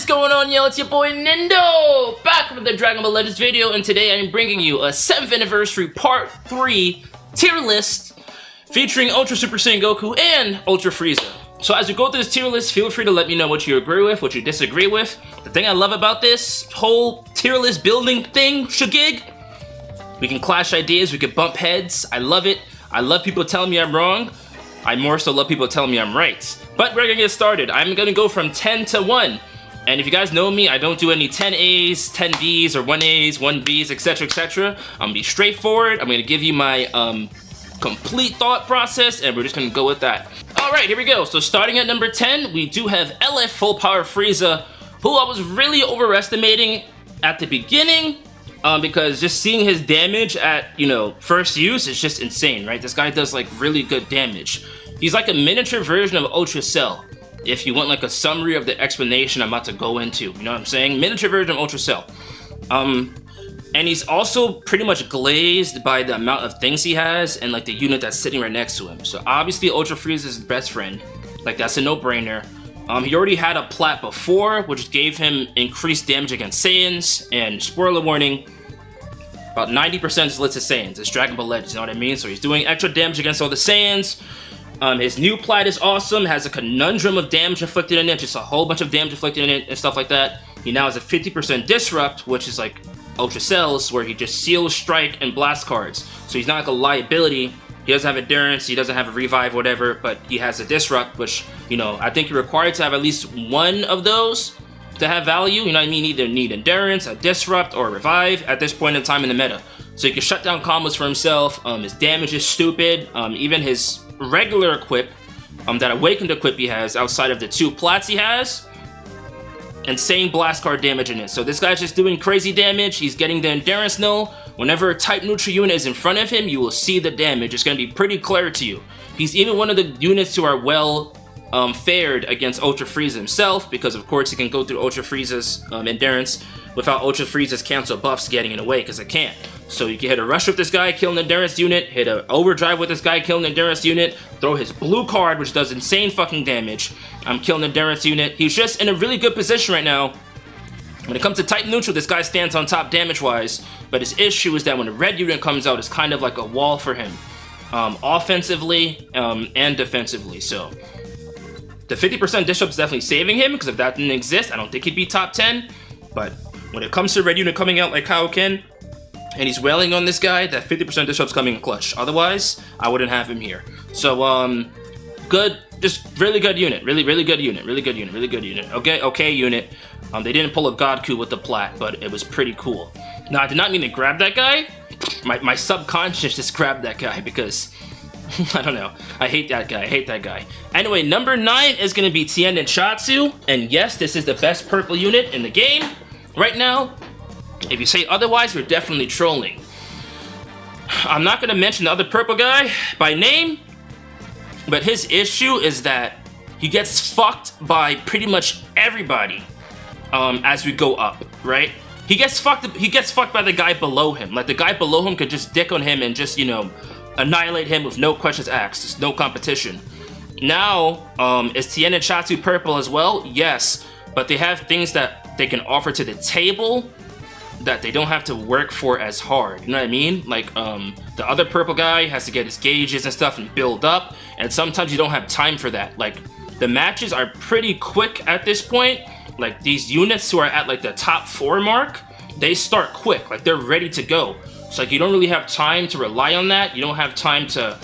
going on, yo? It's your boy Nindo, back with the Dragon Ball Legends video, and today I'm bringing you a 7th anniversary part 3 tier list featuring Ultra Super Saiyan Goku and Ultra Frieza. So as we go through this tier list, feel free to let me know what you agree with, what you disagree with. The thing I love about this whole tier list building thing, shagig, we can clash ideas, we can bump heads. I love it. I love people telling me I'm wrong. I more so love people telling me I'm right. But we're gonna get started. I'm gonna go from 10 to 1. And if you guys know me, I don't do any 10As, 10Bs, or 1As, 1Bs, etc, etc. I'm gonna be straightforward. I'm gonna give you my complete thought process, and we're just gonna go with that. Alright, here we go. So starting at number 10, we do have LF Full Power Frieza, who I was really overestimating at the beginning, because just seeing his damage at, first use is just insane, right? This guy does like really good damage. He's like a miniature version of Ultra Cell, if you want like a summary of the explanation I'm about to go into, you know what I'm saying? Miniature version of Ultra Cell. And he's also pretty much glazed by the amount of things he has and like the unit that's sitting right next to him. So obviously Ultra Frieza is his best friend. Like that's a no-brainer. He already had a plat before, which gave him increased damage against Saiyans, and spoiler warning, about 90% is lit to Saiyans. It's Dragon Ball Legends, you know what I mean? So he's doing extra damage against all the Saiyans. His new plat is awesome, has a conundrum of damage inflicted in it, just a whole bunch of damage inflicted in it and stuff like that. He now has a 50% disrupt, which is like Ultra Cells, where he just seals, strike, and blast cards. So he's not like a liability. He doesn't have endurance, he doesn't have a revive, whatever, but he has a disrupt, which, I think you're required to have at least one of those to have value. You know what I mean? Either need endurance, a disrupt, or a revive at this point in time in the meta. So he can shut down combos for himself. His damage is stupid. Even his regular equip, that awakened equip he has outside of the 2 plats he has, insane blast card damage in it. So this guy's just doing crazy damage. He's getting the endurance null. Whenever a type neutral unit is in front of him, you will see the damage. It's going to be pretty clear to you. He's even one of the units who are well fared against Ultra Frieza himself, because of course he can go through Ultra Frieza's endurance without Ultra Frieza's cancel buffs getting in the way, because it can't. So you can hit a rush with this guy, kill an endurance unit, hit an overdrive with this guy, kill an endurance unit, throw his blue card, which does insane fucking damage, kill an endurance unit. He's just in a really good position right now. When it comes to type neutral, this guy stands on top damage-wise, but his issue is that when a red unit comes out, it's kind of like a wall for him, offensively and defensively. So the 50% disrupt is definitely saving him, because if that didn't exist, I don't think he'd be top 10. But when it comes to red unit coming out like Kaio-Ken, and he's wailing on this guy, that 50% disrupt's coming in clutch. Otherwise, I wouldn't have him here. So, good, just really good unit. Really good unit. Really good unit. Okay unit. They didn't pull a Godku with the plat, but it was pretty cool. Now, I did not mean to grab that guy. My subconscious just grabbed that guy because, I don't know. I hate that guy. Anyway, number 9 is going to be Tien and Chhatzu. And yes, this is the best purple unit in the game right now. If you say otherwise, you're definitely trolling. I'm not going to mention the other purple guy by name, but his issue is that he gets fucked by pretty much everybody as we go up, right? He gets fucked by the guy below him. Like, the guy below him could just dick on him and just, annihilate him with no questions asked. There's no competition. Now, is Tien and Chhatzu purple as well? Yes, but they have things that they can offer to the table that they don't have to work for as hard, you know what I mean? Like, the other purple guy has to get his gauges and stuff and build up, and sometimes you don't have time for that. Like, the matches are pretty quick at this point. Like, these units who are at like the top 4 mark, they start quick, like they're ready to go. So like, you don't really have time to rely on that. You don't have time to,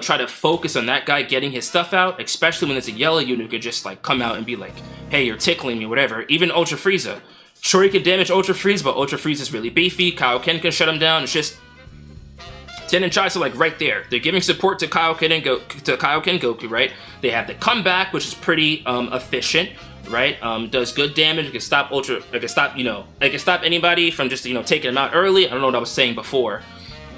try to focus on that guy getting his stuff out, especially when it's a yellow unit who could just like come out and be like, hey, you're tickling me, whatever. Even Ultra Frieza. Sure, he can damage Ultra Frieza, but Ultra Frieza is really beefy. Kaio-Ken can shut him down. It's just Tien and Chhatzu like right there. They're giving support to Kaio-Ken and Goku, right? They have the comeback, which is pretty efficient, right? Does good damage. It can stop it can stop anybody from just taking him out early. I don't know what I was saying before.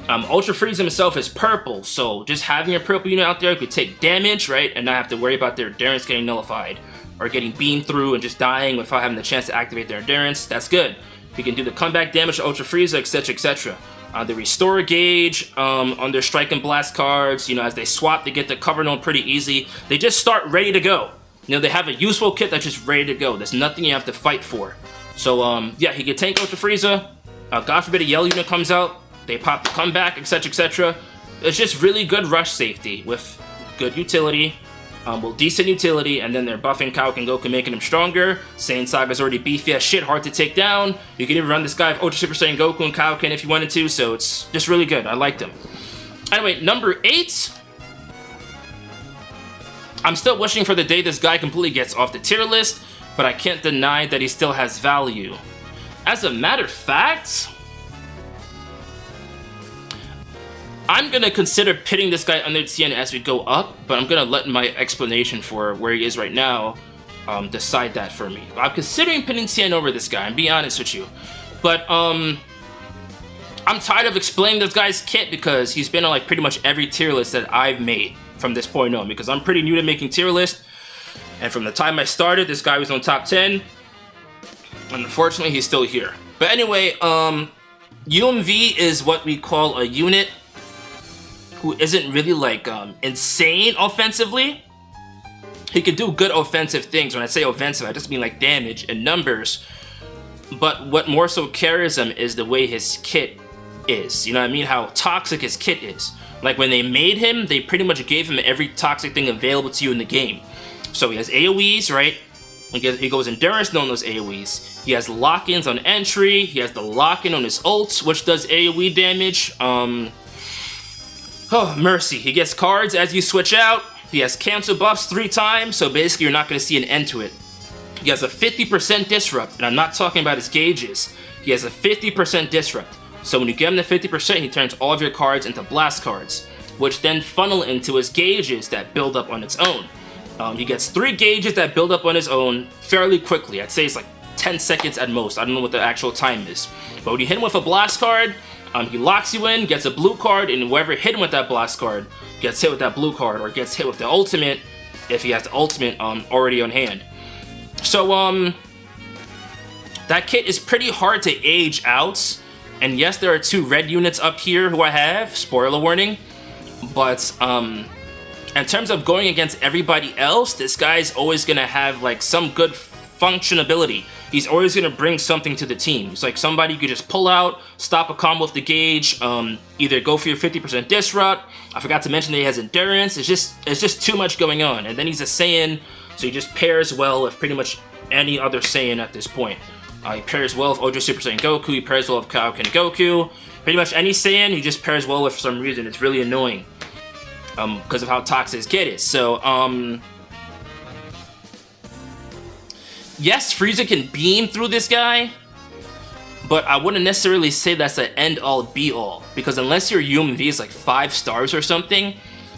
Ultra Frieza himself is purple, so just having a purple unit out there could take damage, right, and not have to worry about their endurance getting nullified or getting beamed through and just dying without having the chance to activate their endurance. That's good. We can do the comeback damage to Ultra Frieza, etc, etc. The restore gauge on their strike and blast cards, as they swap, they get the cover known pretty easy. They just start ready to go. You know, they have a useful kit that's just ready to go. There's nothing you have to fight for. So, yeah, he can tank Ultra Frieza. God forbid a yellow unit comes out. They pop the comeback, etc., etc. It's just really good rush safety with good utility. Well, decent utility, and then they're buffing Kaio-Ken Goku, making him stronger. Saiyan Saga's already beefy as shit, hard to take down. You can even run this guy with Ultra Super Saiyan Goku and Kaio-Ken if you wanted to, so it's just really good. I liked him. Anyway, number 8. I'm still wishing for the day this guy completely gets off the tier list, but I can't deny that he still has value. As a matter of fact, I'm gonna consider pitting this guy under Tien as we go up, but I'm gonna let my explanation for where he is right now decide that for me. I'm considering pitting Tien over this guy, I'm being honest with you. But I'm tired of explaining this guy's kit because he's been on like pretty much every tier list that I've made from this point on, because I'm pretty new to making tier lists, and from the time I started, this guy was on top 10, and unfortunately he's still here. But anyway, UMV is what we call a unit who isn't really like insane offensively. He can do good offensive things. When I say offensive, I just mean like damage and numbers. But what more so carries him is the way his kit is. You know what I mean? How toxic his kit is. Like when they made him, they pretty much gave him every toxic thing available to you in the game. So he has AoEs, right? He goes Endurance, knowing those AoEs. He has lock-ins on entry. He has the lock-in on his ult, which does AoE damage. Oh, mercy. He gets cards as you switch out. He has cancel buffs 3 times, so basically you're not going to see an end to it. He has a 50% disrupt, and I'm not talking about his gauges. He has a 50% disrupt. So when you give him the 50%, he turns all of your cards into blast cards, which then funnel into his gauges that build up on its own. He gets 3 gauges that build up on his own fairly quickly. I'd say it's like 10 seconds at most. I don't know what the actual time is. But when you hit him with a blast card, he locks you in, gets a blue card, and whoever hit him with that blast card gets hit with that blue card, or gets hit with the ultimate if he has the ultimate already on hand. So, that kit is pretty hard to age out. And yes, there are 2 red units up here who I have, spoiler warning. But, in terms of going against everybody else, this guy's always gonna have like some good functionability. He's always gonna bring something to the team. It's like somebody you could just pull out, stop a combo with the gauge, either go for your 50% disrupt. I forgot to mention that he has endurance. It's just too much going on. And then he's a Saiyan, so he just pairs well with pretty much any other Saiyan at this point. He pairs well with Ultra Super Saiyan Goku. He pairs well with Kaio-Ken Goku. Pretty much any Saiyan, he just pairs well with for some reason. It's really annoying because of how toxic his kit is. So, yes, Frieza can beam through this guy, but I wouldn't necessarily say that's the end-all, be-all, because unless your UMV is like 5 stars or something,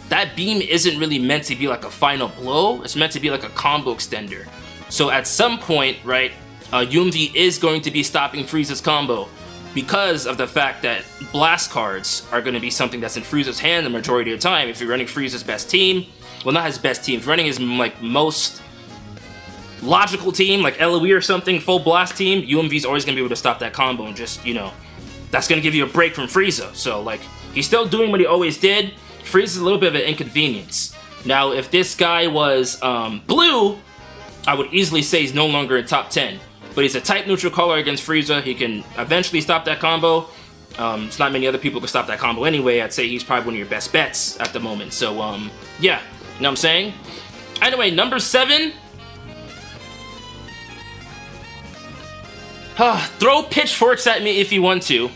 that beam isn't really meant to be like a final blow. It's meant to be like a combo extender. So at some point, right, UMV is going to be stopping Frieza's combo because of the fact that blast cards are going to be something that's in Frieza's hand the majority of the time. If you're running Frieza's best team, well, not his best team, if you're running his like most logical team, like LOE or something, full blast team, UMV's always going to be able to stop that combo and just, you know, that's going to give you a break from Frieza. So, like, he's still doing what he always did. Frieza's a little bit of an inconvenience. Now, if this guy was blue, I would easily say he's no longer in top 10. But he's a type neutral color against Frieza. He can eventually stop that combo. It's not many other people can stop that combo anyway. I'd say he's probably one of your best bets at the moment. So, yeah. You know what I'm saying? Anyway, number 7. Throw pitchforks at me if you want to.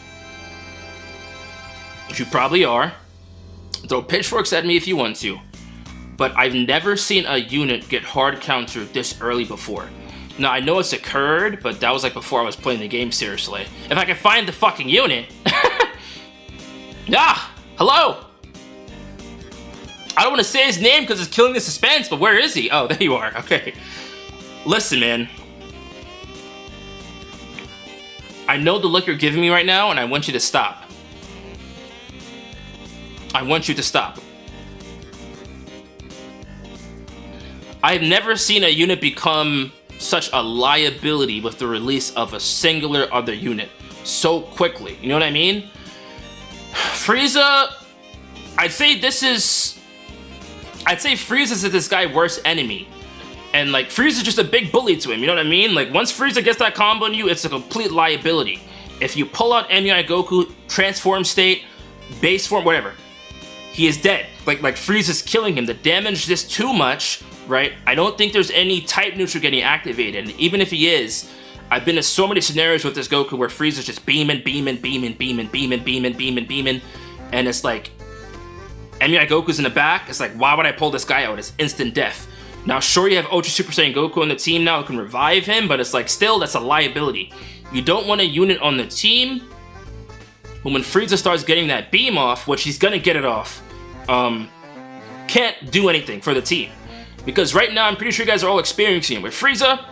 Which you probably are. Throw pitchforks at me if you want to. But I've never seen a unit get hard countered this early before. Now, I know it's occurred, but that was like before I was playing the game seriously. If I could find the fucking unit. Hello! I don't want to say his name because it's killing the suspense, but where is he? Oh, there you are. Okay. Listen, man. I know the look you're giving me right now, and I want you to stop. I want you to stop. I've never seen a unit become such a liability with the release of a singular other unit so quickly. You know what I mean? Frieza, I'd say Frieza's this guy's worst enemy. And like Frieza's just a big bully to him, you know what I mean? Like once Frieza gets that combo on you, it's a complete liability. If you pull out MUI Goku, transform state, base form, whatever, he is dead. Like Frieza's killing him. The damage is just too much, right? I don't think there's any type neutral getting activated. And even if he is, I've been in so many scenarios with this Goku where Frieza's just beaming. And it's like, MUI Goku's in the back. It's like, why would I pull this guy out? It's instant death. Now, sure, you have Ultra Super Saiyan Goku on the team now who can revive him, but it's like, still, that's a liability. You don't want a unit on the team but when Frieza starts getting that beam off, which he's gonna get it off, can't do anything for the team. Because right now, I'm pretty sure you guys are all experiencing it. With Frieza,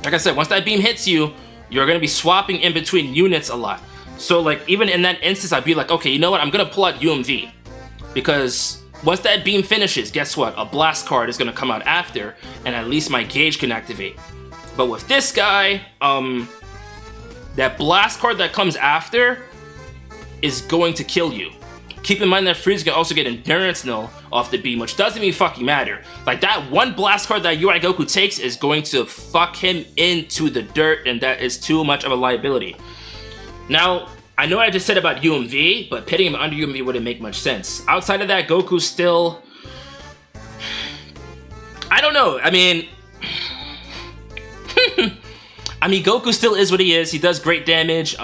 like I said, once that beam hits you, you're gonna be swapping in between units a lot. So like, even in that instance, I'd be like, okay, you know what? I'm gonna pull out UMV. Because once that beam finishes, guess what? A blast card is gonna come out after, and at least my gauge can activate. But with this guy, that blast card that comes after is going to kill you. Keep in mind that Frieza can also get Endurance Null off the beam, which doesn't even fucking matter. Like, that one blast card that UI Goku takes is going to fuck him into the dirt, and that is too much of a liability. Now, I know I just said about UMV, but pitting him under UMV wouldn't make much sense. Outside of that, Goku's still... I don't know, I mean... Goku still is what he is. He does great damage.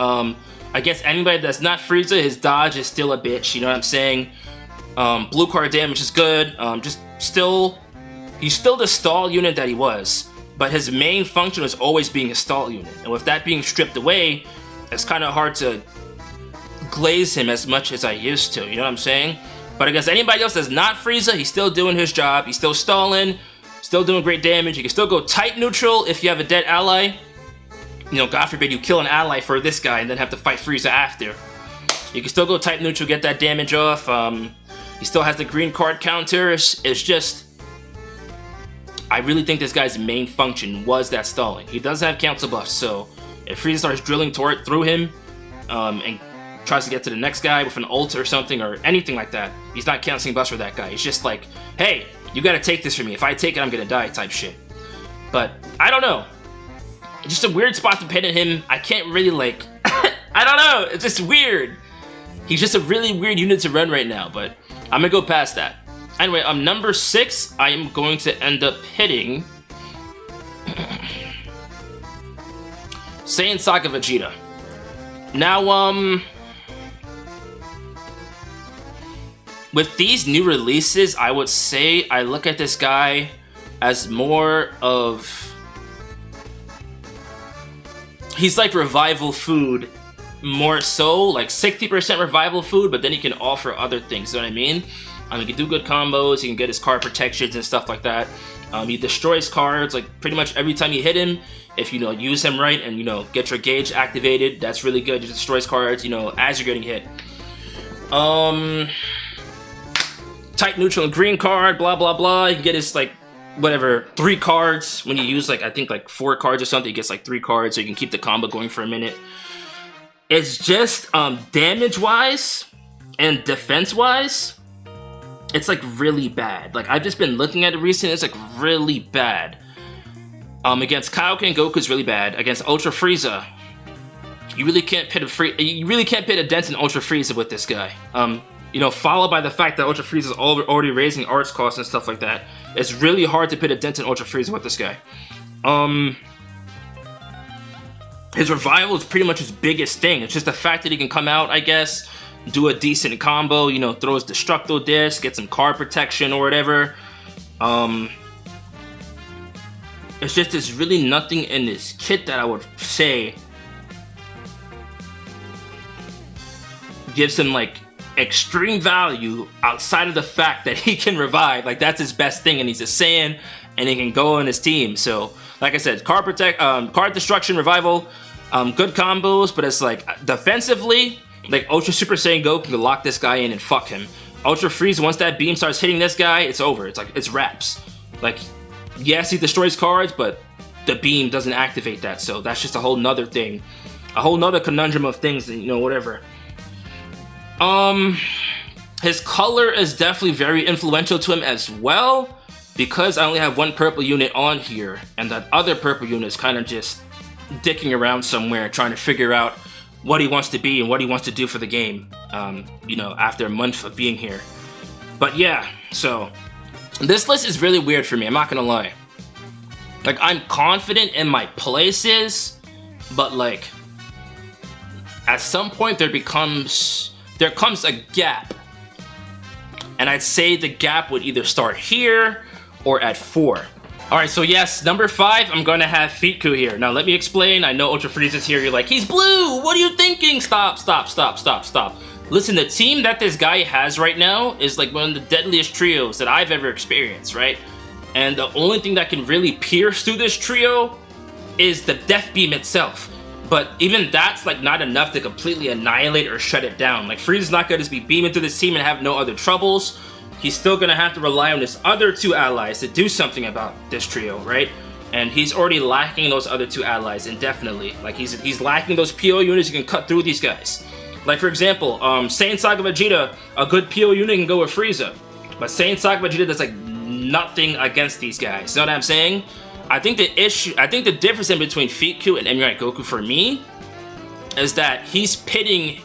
Against anybody that's not Frieza, his dodge is still a bitch, you know what I'm saying? Blue card damage is good. He's still the stall unit that he was, but his main function was always being a stall unit. And with that being stripped away, it's kind of hard to glaze him as much as I used to, you know what I'm saying? But against anybody else that's not Frieza, he's still doing his job. He's still stalling, still doing great damage. You can still go tight neutral if you have a dead ally. You know, God forbid you kill an ally for this guy and then have to fight Frieza after. You can still go type neutral, get that damage off. He still has the green card counter. It's just... I really think this guy's main function was that stalling. He does have cancel buffs, so if Frieza starts drilling through him and tries to get to the next guy with an ult or something or anything like that, he's not canceling buffs for that guy. He's just like, hey, you gotta take this from me. If I take it, I'm gonna die type shit. But, I don't know. Just a weird spot to pin at him. I can't really like... I don't know. It's just weird. He's just a really weird unit to run right now, but I'm gonna go past that. Anyway, number 6, I am going to end up hitting... Saiyan Saga Vegeta. Now, with these new releases, I would say I look at this guy as more of... He's like revival food, more so, like 60% revival food, but then he can offer other things, you know what I mean? He can do good combos, he can get his card protections and stuff like that. He destroys cards, like pretty much every time you hit him, if you know, use him right and, you know, get your gauge activated, that's really good. He destroys cards, you know, as you're getting hit. Tight neutral and green card, blah, blah, blah. You can get his, like, whatever, 3 cards. When you use, like, I think, like, 4 cards or something, he gets, like, 3 cards, so you can keep the combo going for a minute. It's just, damage-wise and defense-wise, it's, like, really bad. Like, I've just been looking at it recently, it's, like, really bad. Against Kaio-Ken, Goku's really bad. Against Ultra Frieza, you really can't pit a dent in Ultra Frieza with this guy. You know, followed by the fact that Ultra Frieza is already raising arts costs and stuff like that. It's really hard to pit a dent in Ultra Frieza with this guy. His revival is pretty much his biggest thing. It's just the fact that he can come out, I guess, do a decent combo, you know, throw his Destructo Disc, get some card protection or whatever. It's just there's really nothing in this kit that I would say gives him, like, extreme value outside of the fact that he can revive. Like, that's his best thing, and he's a Saiyan and he can go on his team. So like I said, card destruction, revival, good combos, but it's like defensively, like Ultra Super Saiyan Goku can lock this guy in and fuck him. Ultra Frieza, once that beam starts hitting this guy, it's over. It's like, it's wraps. Like, yes, he destroys cards, but the beam doesn't activate that, so that's just a whole nother thing, a whole nother conundrum of things, and you know, whatever. His color is definitely very influential to him as well. because I only have one purple unit on here, and that other purple unit is kind of just dicking around somewhere trying to figure out what he wants to be and what he wants to do for the game, you know, after a month of being here. But yeah, so this list is really weird for me, I'm not gonna lie. Like, I'm confident in my places, but like, at some point there comes a gap. And I'd say the gap would either start here or at 4. Alright, so yes, number 5, I'm gonna have Fiku here. Now let me explain. I know Ultra Frieza's here, you're like, he's blue! What are you thinking? Stop. Listen, the team that this guy has right now is like one of the deadliest trios that I've ever experienced, right? And the only thing that can really pierce through this trio is the Death Beam itself. But even that's like not enough to completely annihilate or shut it down. Like, Frieza's not gonna just be beaming through this team and have no other troubles. He's still gonna have to rely on his other 2 allies to do something about this trio, right? And he's already lacking those other 2 allies indefinitely. Like, he's lacking those PO units who can cut through these guys. Like, for example, Saiyan Saga Vegeta, a good PO unit can go with Frieza. But Saiyan Saga Vegeta does like nothing against these guys. You know what I'm saying? I think the difference in between Fiku and Emurai Goku for me is that he's pitting...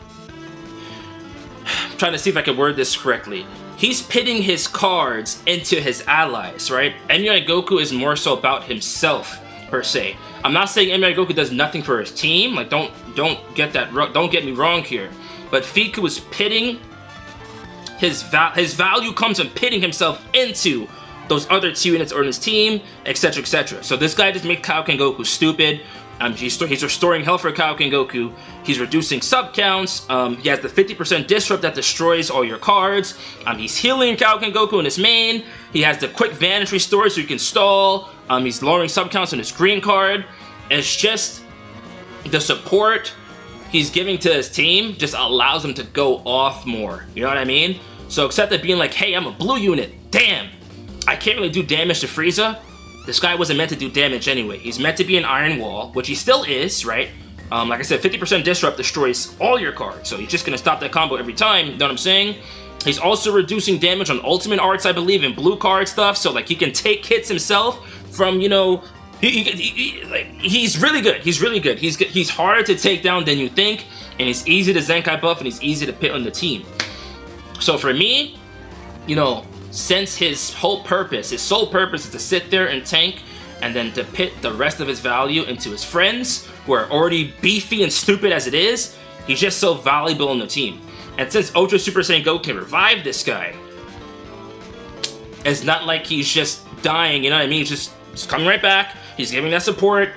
I'm trying to see if I can word this correctly. He's pitting his cards into his allies, right? Emurai Goku is more so about himself, per se. I'm not saying Emurai Goku does nothing for his team. Like, don't get me wrong here. But Fiku is pitting his value comes in pitting himself into those other 2 units on his team, etc, etc. So this guy just makes Kaio-Ken Goku stupid. He's restoring health for Kaio-Ken Goku. He's reducing sub counts. He has the 50% disrupt that destroys all your cards. He's healing Kaio-Ken Goku in his main. He has the quick vanish restore so you can stall. He's lowering sub counts on his green card. It's just the support he's giving to his team just allows him to go off more. You know what I mean? So except that being like, hey, I'm a blue unit. Damn, I can't really do damage to Frieza. This guy wasn't meant to do damage anyway. He's meant to be an Iron Wall, which he still is, right? Like I said, 50% disrupt destroys all your cards, so he's just gonna stop that combo every time, you know what I'm saying? He's also reducing damage on ultimate arts, I believe, and blue card stuff, so like he can take hits himself from, you know, he's really good. He's really good. He's harder to take down than you think, and he's easy to Zenkai buff, and he's easy to pit on the team. So for me, you know, since his sole purpose is to sit there and tank, and then to pit the rest of his value into his friends, who are already beefy and stupid as it is, he's just so valuable on the team. And since Ultra Super Saiyan Goku can revive this guy, it's not like he's just dying, you know what I mean? He's coming right back, he's giving that support,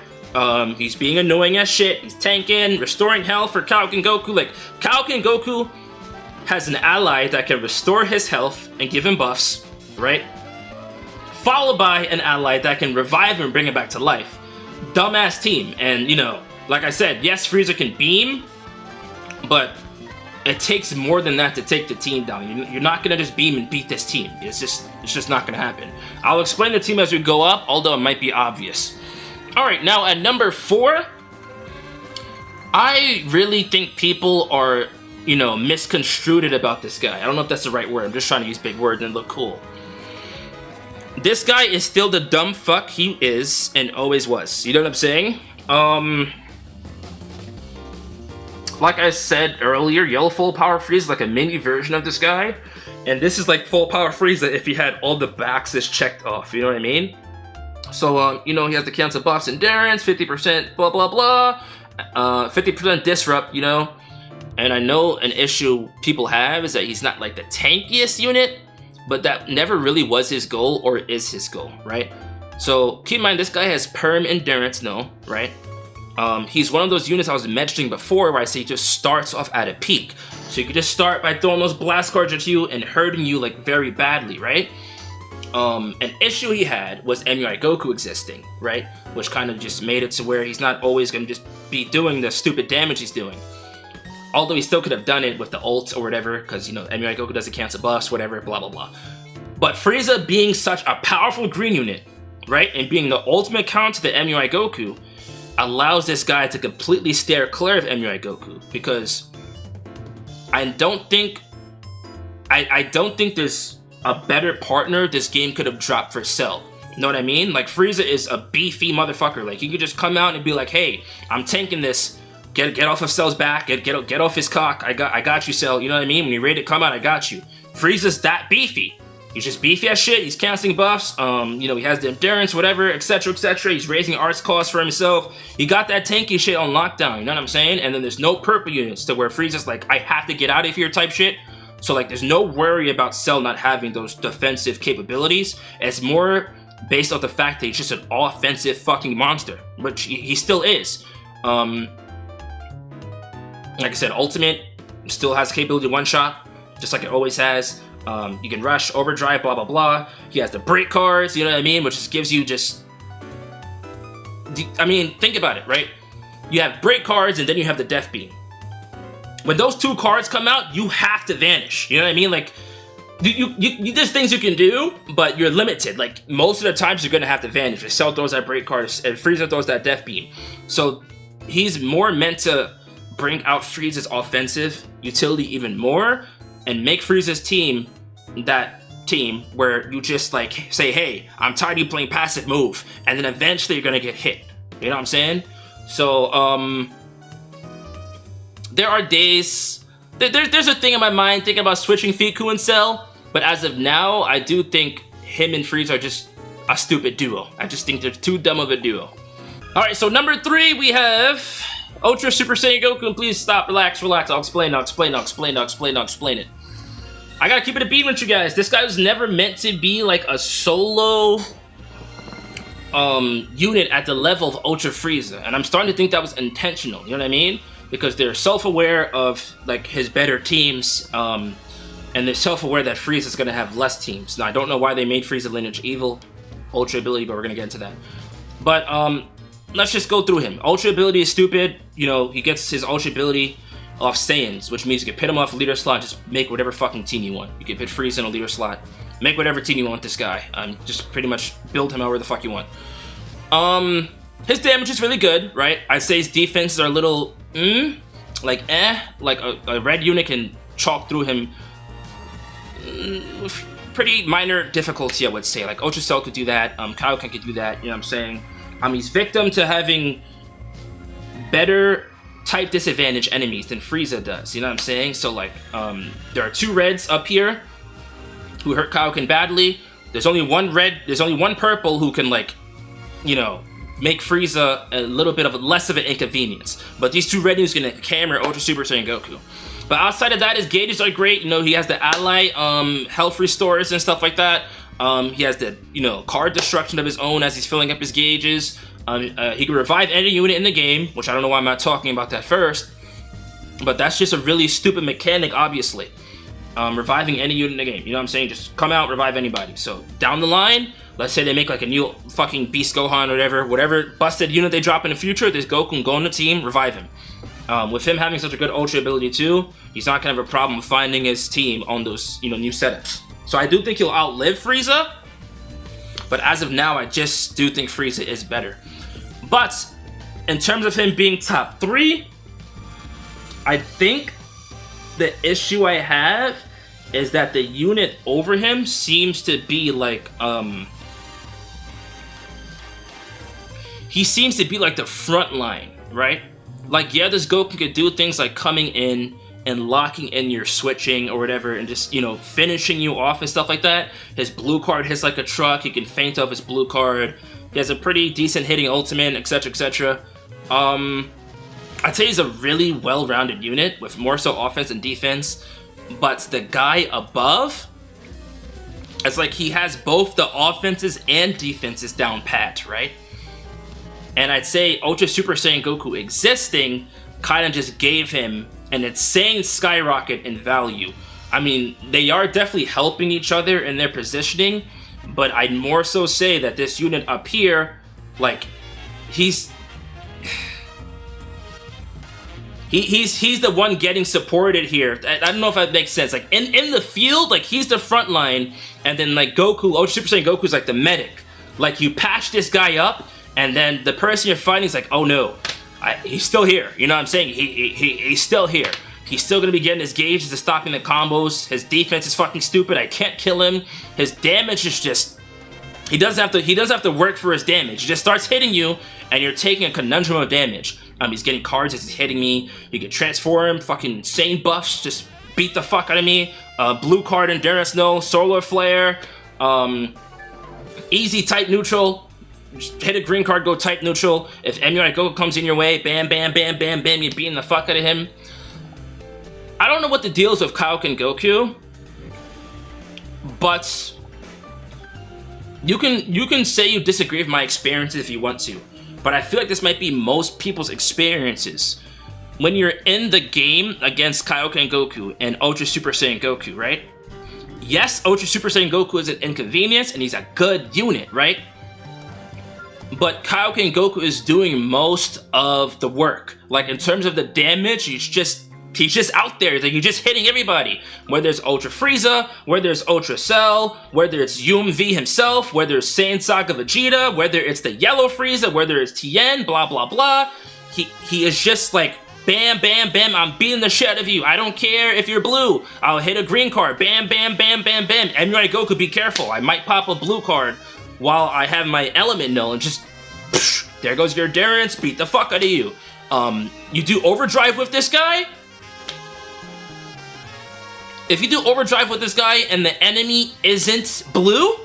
he's being annoying as shit, he's tanking, restoring health for Kaio-Ken Goku. Like, Kaio-Ken Goku has an ally that can restore his health and give him buffs, right? Followed by an ally that can revive him and bring him back to life. Dumbass team. And, you know, like I said, yes, Frieza can beam, but it takes more than that to take the team down. You're not gonna just beam and beat this team. It's just not gonna happen. I'll explain the team as we go up, although it might be obvious. Alright, now at number 4, I really think people are, you know, misconstrued about this guy. I don't know if that's the right word. I'm just trying to use big words and look cool. This guy is still the dumb fuck he is and always was. You know what I'm saying? Like I said earlier, Yellow Full Power Frieza is like a mini version of this guy. And this is like Full Power Frieza if he had all the boxes checked off. You know what I mean? So, you know, he has the cancel buffs, endurance, 50% blah blah blah, 50% disrupt, you know. And I know an issue people have is that he's not like the tankiest unit, but that never really was his goal or is his goal, right? So keep in mind, this guy has perm endurance, no, right? He's one of those units I was mentioning before where I say he just starts off at a peak. So you can just start by throwing those blast cards at you and hurting you like very badly, right? An issue he had was Emurai Goku existing, right? Which kind of just made it to where he's not always going to just be doing the stupid damage he's doing. Although he still could have done it with the ult or whatever, because, you know, Emurai Goku doesn't cancel buffs, whatever, blah, blah, blah. But Frieza being such a powerful green unit, right, and being the ultimate counter to Emurai Goku, allows this guy to completely steer clear of Emurai Goku, because I don't think there's a better partner this game could have dropped for Cell. You know what I mean? Like, Frieza is a beefy motherfucker. Like, he could just come out and be like, hey, I'm tanking this. Get off of Cell's back. Get off his cock. I got you, Cell. You know what I mean? When you're ready to come out, I got you. Frieza's that beefy. He's just beefy as shit. He's canceling buffs. You know, he has the endurance, whatever, etc., etc. He's raising arts costs for himself. He got that tanky shit on lockdown. You know what I'm saying? And then there's no purple units to where Frieza's like, I have to get out of here type shit. So, like, there's no worry about Cell not having those defensive capabilities. It's more based off the fact that he's just an offensive fucking monster, which he still is. Like I said, Ultimate still has capability to one-shot, just like it always has. You can rush, overdrive, blah, blah, blah. He has the break cards, you know what I mean? Which just gives you just... I mean, think about it, right? You have break cards, and then you have the Death Beam. When those two cards come out, you have to vanish. You know what I mean? Like, there's things you can do, but you're limited. Like, most of the times you're gonna have to vanish. If Cell throws that break card, and Frieza throws that Death Beam. So he's more meant to bring out Frieza's offensive utility even more, and make Frieza's team that team where you just like say, hey, I'm tired of you playing passive move, and then eventually you're gonna get hit. You know what I'm saying? So there are days. There's a thing in my mind thinking about switching Fiku and Cell, but as of now, I do think him and Frieza are just a stupid duo. I just think they're too dumb of a duo. Alright, so number 3, we have Ultra Super Saiyan Goku, and please stop, relax. I'll explain it. I gotta keep it a beat with you guys. This guy was never meant to be like a solo unit at the level of Ultra Frieza, and I'm starting to think that was intentional, you know what I mean? Because they're self-aware of like his better teams, and they're self-aware that Frieza's gonna have less teams. Now, I don't know why they made Frieza Lineage Evil Ultra ability, but we're gonna get into that. But let's just go through him. Ultra ability is stupid. You know, he gets his Ultra ability off Saiyans, which means you can pit him off a leader slot, just make whatever fucking team you want. You can pit Frieza in a leader slot, make whatever team you want this guy. Just pretty much build him however the fuck you want. His damage is really good, right? I'd say his defenses are a little, like a red unit can chalk through him with pretty minor difficulty, I would say. Like, Ultra Cell could do that, Kaio-Ken could do that, you know what I'm saying? He's victim to having better type disadvantage enemies than Frieza does, you know what I'm saying? So, like, there are 2 reds up here who hurt Kaio-Ken badly. There's only one red, there's only one purple who can, like, you know, make Frieza a little bit of less of an inconvenience. But these 2 red units can hammer Ultra Super Saiyan Goku. But outside of that, his gauges are great. You know, he has the ally health restores and stuff like that. He has the, you know, card destruction of his own as he's filling up his gauges. He can revive any unit in the game, which I don't know why I'm not talking about that first. But that's just a really stupid mechanic, obviously. Reviving any unit in the game. You know what I'm saying? Just come out, revive anybody. So down the line, let's say they make like a new fucking Beast Gohan or whatever busted unit they drop in the future, this Goku can go on the team, revive him. With him having such a good Ultra ability too, he's not gonna have a problem finding his team on those, you know, new setups. So I do think he'll outlive Frieza, but as of now, I just do think Frieza is better. But in terms of him being top 3, I think the issue I have is that the unit over him seems to be like, he seems to be like the front line, right? Like, yeah, this Goku could do things like coming in and locking in your switching or whatever and just, you know, finishing you off and stuff like that. His blue card hits like a truck. He can feint off his blue card. He has a pretty decent hitting ultimate, etc., etc. I'd say he's a really well-rounded unit with more so offense and defense. But the guy above, it's like he has both the offenses and defenses down pat, right? And I'd say Ultra Super Saiyan Goku existing kind of just gave him an insane skyrocket in value. I mean, they are definitely helping each other in their positioning, but I'd more so say that this unit up here, like, he's the one getting supported here. I don't know if that makes sense. Like, in the field, like, he's the front line, and then, like, Goku, Ultra Super Saiyan Goku's like the medic. Like, you patch this guy up, and then the person you're fighting is like, oh no, he's still here. You know what I'm saying? He's still here. He's still gonna be getting his gauges to stopping the combos. His defense is fucking stupid. I can't kill him. His damage is just... He doesn't have to work for his damage. He just starts hitting you, and you're taking a conundrum of damage. He's getting cards as he's hitting me. You can transform, fucking insane buffs, just beat the fuck out of me. Blue card Endurance No, Solar Flare, easy type neutral. Just hit a green card, go type neutral. If MUI Goku comes in your way, bam, bam, bam, bam, bam, you're beating the fuck out of him. I don't know what the deal is with Kaio-Ken Goku, but you can say you disagree with my experiences if you want to, but I feel like this might be most people's experiences. When you're in the game against Kaio-Ken Goku and Ultra Super Saiyan Goku, right? Yes, Ultra Super Saiyan Goku is an inconvenience and he's a good unit, right? But Kaio-Ken Goku is doing most of the work. Like, in terms of the damage, he's just out there. Like, you're just hitting everybody. Whether it's Ultra Frieza, whether it's Ultra Cell, whether it's UMV himself, whether it's Saiyan Saga Vegeta, whether it's the Yellow Frieza, whether it's Tien, blah, blah, blah. He is just like, bam, bam, bam, I'm beating the shit out of you. I don't care if you're blue. I'll hit a green card. Bam, bam, bam, bam, bam. MUI Goku, be careful. I might pop a blue card while I have my element null and just, psh, there goes your endurance, beat the fuck out of you. You do overdrive with this guy. If you do overdrive with this guy and the enemy isn't blue,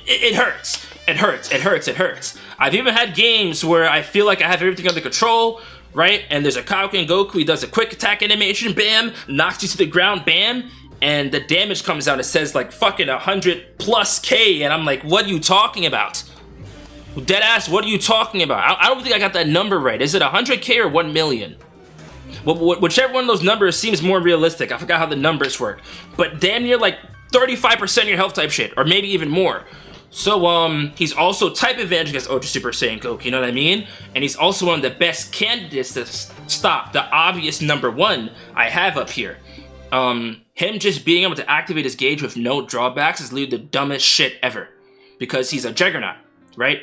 it hurts. It hurts, it hurts, it hurts. I've even had games where I feel like I have everything under control, right? And there's a Kaio-Ken Goku, he does a quick attack animation, bam, knocks you to the ground, bam, and the damage comes out, it says like fucking 100+K, and I'm like, what are you talking about? Deadass, what are you talking about? I don't think I got that number right. Is it 100K or 1 million? Whichever one of those numbers seems more realistic. I forgot how the numbers work. But damn near like 35% of your health type shit, or maybe even more. So, he's also type advantage against Ultra Super Saiyan Goku, you know what I mean? And he's also one of the best candidates to stop the obvious #1 I have up here. Him just being able to activate his gauge with no drawbacks is literally the dumbest shit ever. Because he's a Juggernaut, right?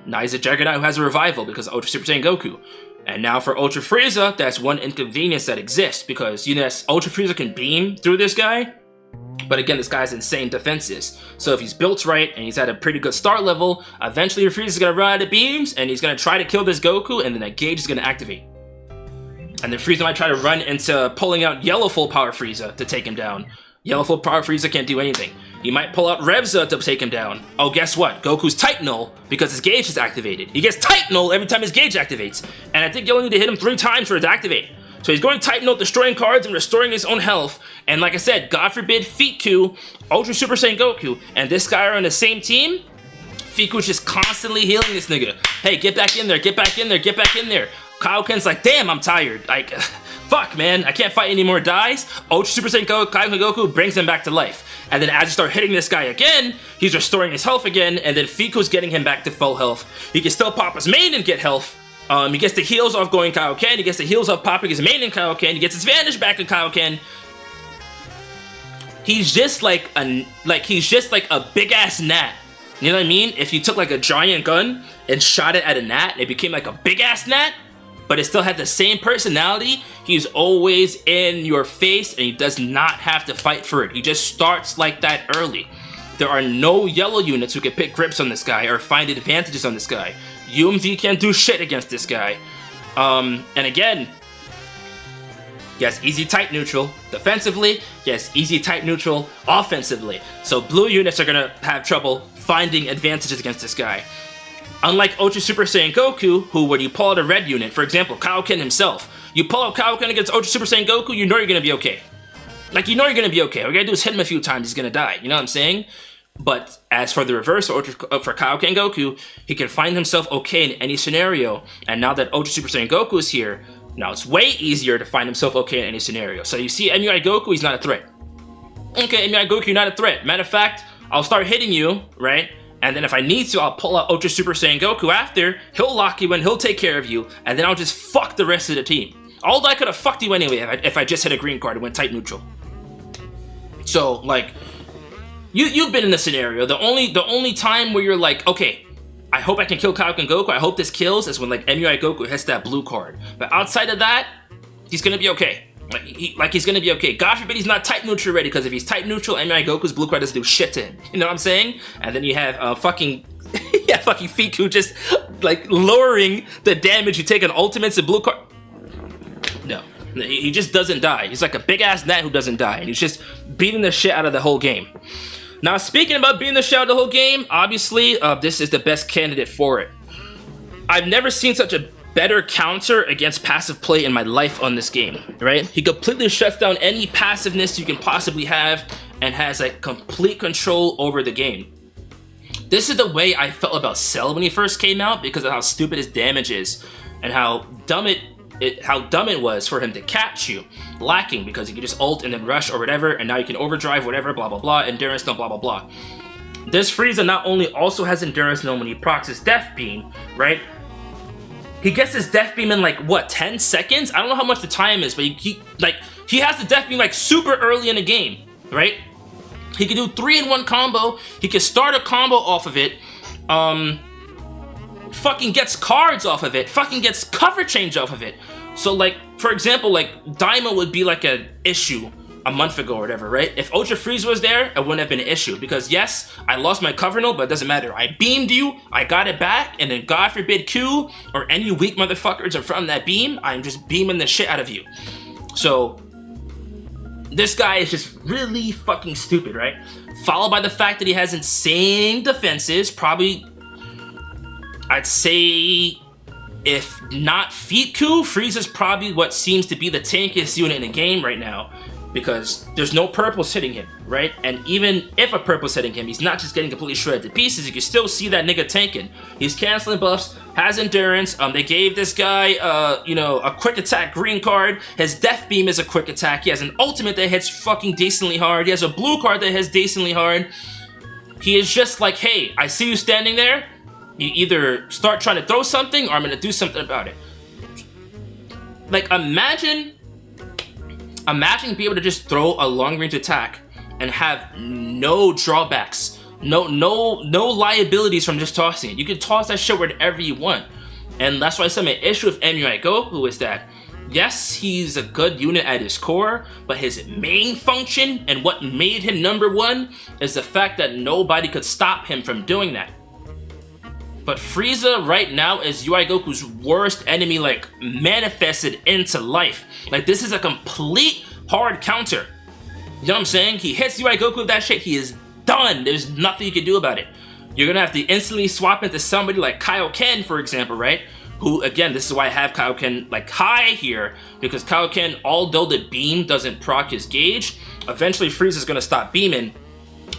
Now he's a Juggernaut who has a revival because of Ultra Super Saiyan Goku. And now for Ultra Frieza, that's one inconvenience that exists because, you know, Ultra Frieza can beam through this guy. But again, this guy has insane defenses. So if he's built right and he's at a pretty good start level, eventually Frieza's gonna run out of beams and he's gonna try to kill this Goku and then that gauge is gonna activate. And then Frieza might try to run into pulling out Yellow Full Power Frieza to take him down. Yellow Full Power Frieza can't do anything. He might pull out Revza to take him down. Oh, guess what? Goku's Type Null because his gauge is activated. He gets Type Null every time his gauge activates. And I think you only need to hit him 3 times for it to activate. So he's going Type Null, destroying cards and restoring his own health. And like I said, God forbid Fiku, Ultra Super Saiyan Goku, and this guy are on the same team. Fiku's just constantly healing this nigga. Hey, get back in there, get back in there, get back in there. Kaio-Ken's like, damn, I'm tired. Like, fuck, man, I can't fight any more dies. Ultra Super Saiyan Kaio-Ken Goku brings him back to life. And then as you start hitting this guy again, he's restoring his health again, and then Fiku's getting him back to full health. He can still pop his main and get health. He gets the heals off going Kaio-Ken, he gets the heals off popping his main in Kaio-Ken, he gets his Vanish back in Kaio-Ken. He's just like a big ass gnat. You know what I mean? If you took like a giant gun and shot it at a gnat, it became like a big ass gnat, but it still had the same personality. He's always in your face and he does not have to fight for it. He just starts like that early. There are no yellow units who can pick grips on this guy or find advantages on this guy. UMV can't do shit against this guy. And again, he has easy type neutral defensively, he has easy type neutral offensively. So blue units are gonna have trouble finding advantages against this guy. Unlike Ultra Super Saiyan Goku, who when you pull out a red unit, for example, Kaio-Ken himself, you pull out Kaio-Ken against Ultra Super Saiyan Goku, you know you're gonna be okay. Like, you know you're gonna be okay. All you gotta do is hit him a few times, he's gonna die. You know what I'm saying? But as for the reverse, for Kaio-Ken Goku, he can find himself okay in any scenario. And now that Ultra Super Saiyan Goku is here, now it's way easier to find himself okay in any scenario. So you see MUI Goku, he's not a threat. Okay, MUI Goku, you're not a threat. Matter of fact, I'll start hitting you, right? And then if I need to, I'll pull out Ultra Super Saiyan Goku after, he'll lock you in, he'll take care of you, and then I'll just fuck the rest of the team. Although I could have fucked you anyway if I just hit a green card and went type neutral. So, like, you've been in this scenario. The only time where you're like, okay, I hope I can kill Kaio-Ken Goku. I hope this kills is when like MUI Goku hits that blue card. But outside of that, he's gonna be okay. He's gonna be okay. God forbid he's not type neutral already, because if he's type neutral, MUI Goku's blue card doesn't do shit to him. You know what I'm saying? And then you have fucking yeah, fucking Fiku just like lowering the damage you take on ultimates and blue card. No, he just doesn't die. He's like a big ass gnat who doesn't die, and he's just beating the shit out of the whole game. Now, speaking about beating the shit out of the whole game, obviously this is the best candidate for it. I've never seen such a better counter against passive play in my life on this game, right? He completely shuts down any passiveness you can possibly have and has like complete control over the game. This is the way I felt about Cell when he first came out, because of how stupid his damage is and how dumb it was for him to catch you lacking, because you could just ult and then rush or whatever, and now you can overdrive whatever, blah blah blah, endurance no blah blah blah. This Frieza not only also has endurance no when he procs his death beam, right? He gets his death beam in like what, 10 seconds? I don't know how much the time is, but he has the death beam like super early in the game, right? He can do 3-in-1 combo. He can start a combo off of it. Fucking gets cards off of it. Fucking gets cover change off of it. So like, for example, like Daima would be like an issue a month ago or whatever, right? If Ultra Frieza was there, it wouldn't have been an issue, because yes, I lost my cover note, but it doesn't matter. I beamed you, I got it back, and then God forbid Q or any weak motherfuckers are from that beam, I'm just beaming the shit out of you. So this guy is just really fucking stupid, right? Followed by the fact that he has insane defenses, probably, I'd say, if not Fiku, Frieza's probably what seems to be the tankiest unit in the game right now, because there's no purples hitting him, right? And even if a purple's hitting him, he's not just getting completely shredded to pieces. You can still see that nigga tanking. He's canceling buffs, has endurance. They gave this guy, you know, a quick attack green card. His death beam is a quick attack. He has an ultimate that hits fucking decently hard. He has a blue card that hits decently hard. He is just like, hey, I see you standing there. You either start trying to throw something or I'm gonna do something about it. Like, imagine being able to just throw a long range attack and have no drawbacks, no liabilities from just tossing it. You can toss that shit wherever you want. And that's why I said my issue with MUI Goku is that, yes, he's a good unit at his core, but his main function and what made him #1 is the fact that nobody could stop him from doing that. But Frieza right now is UI Goku's worst enemy, like, manifested into life. Like, this is a complete hard counter. You know what I'm saying? He hits UI Goku with that shit, he is done. There's nothing you can do about it. You're gonna have to instantly swap into somebody like Kaio-Ken, for example, right? Who, again, this is why I have Kaio-Ken, like, high here, because Kaio-Ken, although the beam doesn't proc his gauge, eventually Frieza's gonna stop beaming,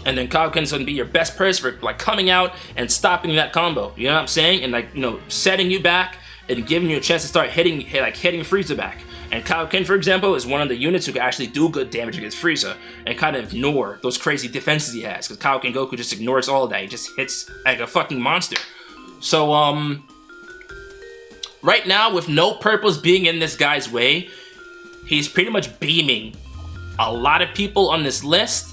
and then Kaio-Ken's gonna be your best person for like coming out and stopping that combo. You know what I'm saying? And like, you know, setting you back and giving you a chance to start hitting Frieza back. And Kaio-Ken, for example, is one of the units who can actually do good damage against Frieza and kind of ignore those crazy defenses he has. Because Kaio-Ken Goku just ignores all of that. He just hits like a fucking monster. So right now, with no purpose being in this guy's way, he's pretty much beaming a lot of people on this list.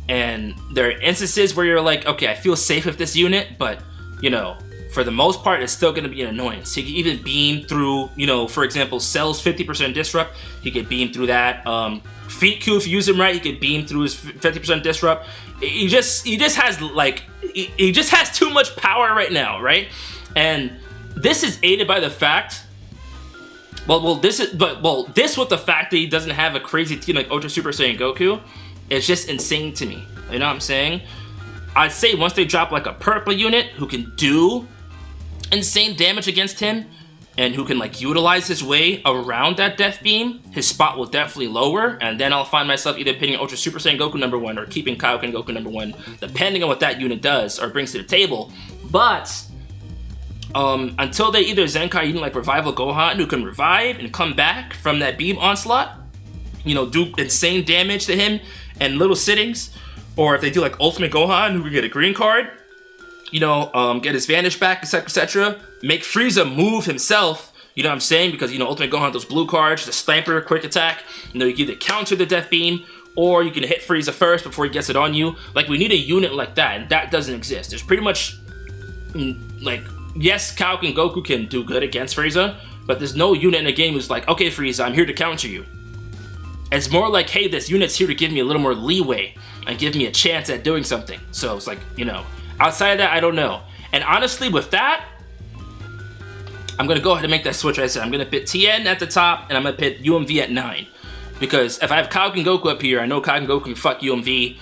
And there are instances where you're like, okay, I feel safe with this unit, but, you know, for the most part, it's still going to be an annoyance. He can even beam through, you know, for example, Cell's 50% disrupt. He can beam through that. Fiku, if you use him right, he can beam through his 50% disrupt. He just has like, he just has too much power right now, right? And this is aided by the fact, this with the fact that he doesn't have a crazy team like Ultra Super Saiyan Goku. It's just insane to me. You know what I'm saying? I'd say once they drop like a purple unit who can do insane damage against him and who can like utilize his way around that death beam, his spot will definitely lower, and then I'll find myself either pinning Ultra Super Saiyan Goku #1 or keeping Kaio-Ken Goku #1, depending on what that unit does or brings to the table. But until they either Zenkai unit like Revival Gohan, who can revive and come back from that beam onslaught, you know, do insane damage to him and little sittings, or if they do like Ultimate Gohan, who can get a green card, you know, get his Vanish back, etc, etc, make Frieza move himself, you know what I'm saying, because, you know, Ultimate Gohan, those blue cards, the Sniper, quick attack, you know, you can either counter the death beam, or you can hit Frieza first before he gets it on you. Like, we need a unit like that, and that doesn't exist. There's pretty much like, yes, Kaio-Ken Goku can do good against Frieza, but there's no unit in the game who's like, okay, Frieza, I'm here to counter you. It's more like, hey, this unit's here to give me a little more leeway and give me a chance at doing something. So it's like, you know, outside of that, I don't know. And honestly, with that, I'm gonna go ahead and make that switch. I said I'm gonna put Tien at the top, and I'm gonna put UMV at 9. Because if I have Kaio-Ken Goku up here, I know Kaio-Ken Goku can fuck UMV.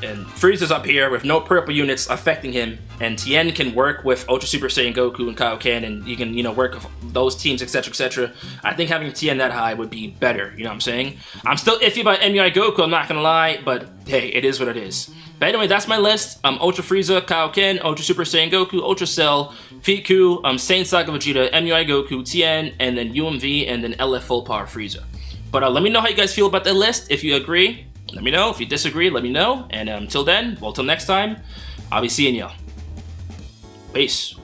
And Frieza's up here with no purple units affecting him, and Tien can work with Ultra Super Saiyan Goku and Kaio-Ken, and you can, you know, work with those teams, etc, etc. I think having Tien that high would be better, you know what I'm saying? I'm still iffy about MUI Goku, I'm not gonna lie, but hey, it is what it is. But anyway, that's my list. Ultra Frieza, Kaio-Ken, Ultra Super Saiyan Goku, Ultra Cell, Fiku, Saiyan Saga Vegeta, MUI Goku, Tien, and then UMV, and then LF Full Power Frieza. But let me know how you guys feel about that list. If you agree, let me know. If you disagree, let me know. And until then, well, till next time, I'll be seeing y'all. Peace.